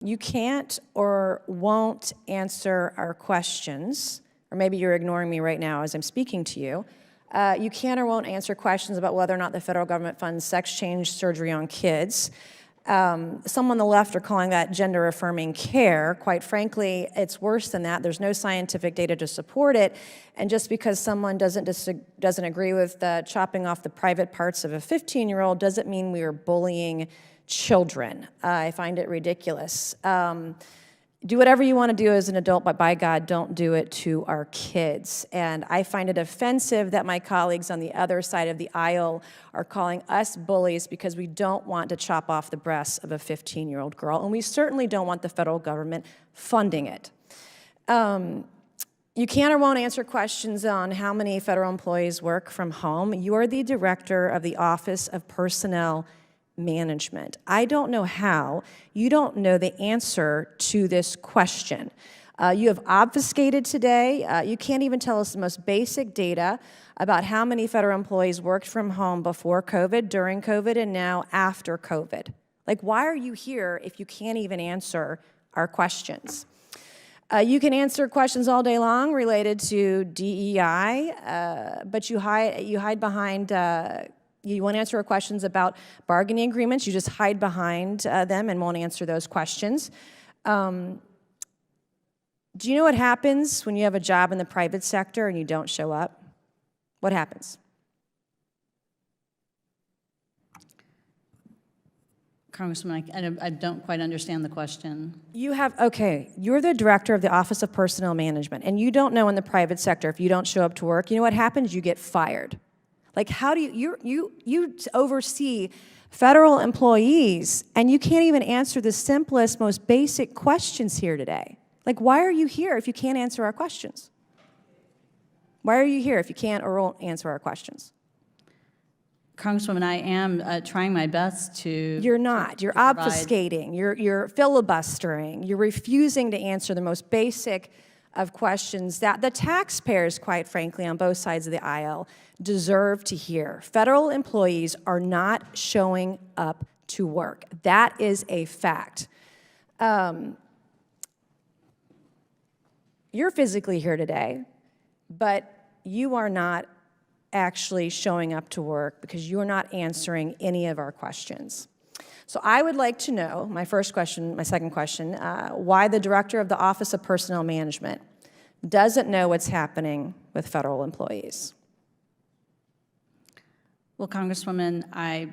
You can't or won't answer our questions, or maybe you're ignoring me right now as I'm speaking to you. You can or won't answer questions about whether or not the federal government funds sex change surgery on kids. Some on the left are calling that gender-affirming care. Quite frankly, it's worse than that. There's no scientific data to support it. And just because someone doesn't agree with chopping off the private parts of a 15-year-old doesn't mean we are bullying children. I find it ridiculous. Do whatever you want to do as an adult, but by God, don't do it to our kids. And I find it offensive that my colleagues on the other side of the aisle are calling us bullies because we don't want to chop off the breasts of a 15-year-old girl, and we certainly don't want the federal government funding it. You can or won't answer questions on how many federal employees work from home. You are the director of the Office of Personnel Management. I don't know how you don't know the answer to this question. You have obfuscated today. You can't even tell us the most basic data about how many federal employees worked from home before COVID, during COVID, and now after COVID. Like, why are you here if you can't even answer our questions? You can answer questions all day long related to DEI, but you hide behind you won't answer questions about bargaining agreements. You just hide behind them and won't answer those questions. Do you know what happens when you have a job in the private sector and you don't show up? What happens? Congresswoman, I don't quite understand the question. You're the director of the Office of Personnel Management, and you don't know in the private sector if you don't show up to work, you know what happens? You get fired. Like, how do you oversee federal employees, and you can't even answer the simplest, most basic questions here today? Like, why are you here if you can't answer our questions? Why are you here if you can't or won't answer our questions? Congresswoman, I am trying my best to... You're not. You're obfuscating. You're filibustering. You're refusing to answer the most basic of questions that the taxpayers, quite frankly, on both sides of the aisle, deserve to hear. Federal employees are not showing up to work. That is a fact. You're physically here today, but you are not actually showing up to work because you are not answering any of our questions. So I would like to know, my second question, why the director of the Office of Personnel Management doesn't know what's happening with federal employees. Well, Congresswoman, I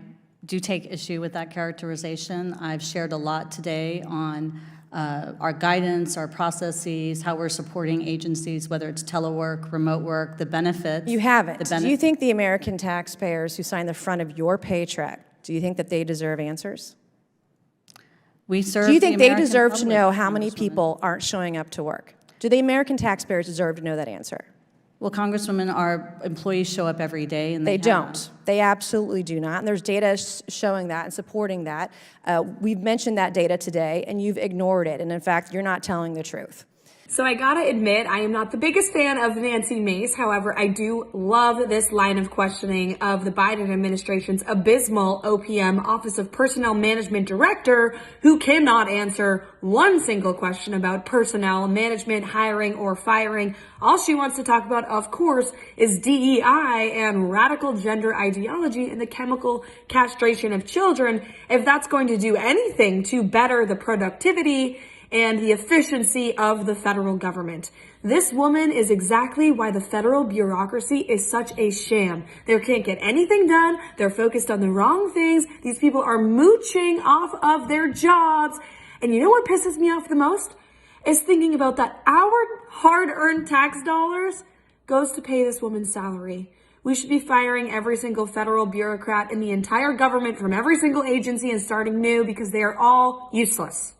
do take issue with that characterization. I've shared a lot today on our guidance, our processes, how we're supporting agencies, whether it's telework, remote work, the benefits. You haven't. Do you think the American taxpayers who sign the front of your paycheck, do you think that they deserve answers? We serve Do you think the they deserve to public, know how many people aren't showing up to work? Do the American taxpayers deserve to know that answer? Well, Congresswoman, our employees show up every day, and they don't. They absolutely do not, and there's data showing that and supporting that. We've mentioned that data today, and you've ignored it, and in fact, you're not telling the truth. So I gotta admit, I am not the biggest fan of Nancy Mace. However, I do love this line of questioning of the Biden administration's abysmal OPM, Office of Personnel Management Director, who cannot answer one single question about personnel management, hiring, or firing. All she wants to talk about, of course, is DEI and radical gender ideology and the chemical castration of children. If that's going to do anything to better the productivity and the efficiency of the federal government. This woman is exactly why the federal bureaucracy is such a sham. They can't get anything done. They're focused on the wrong things. These people are mooching off of their jobs. And you know what pisses me off the most? Is thinking about that our hard-earned tax dollars goes to pay this woman's salary. We should be firing every single federal bureaucrat in the entire government from every single agency and starting new because they are all useless.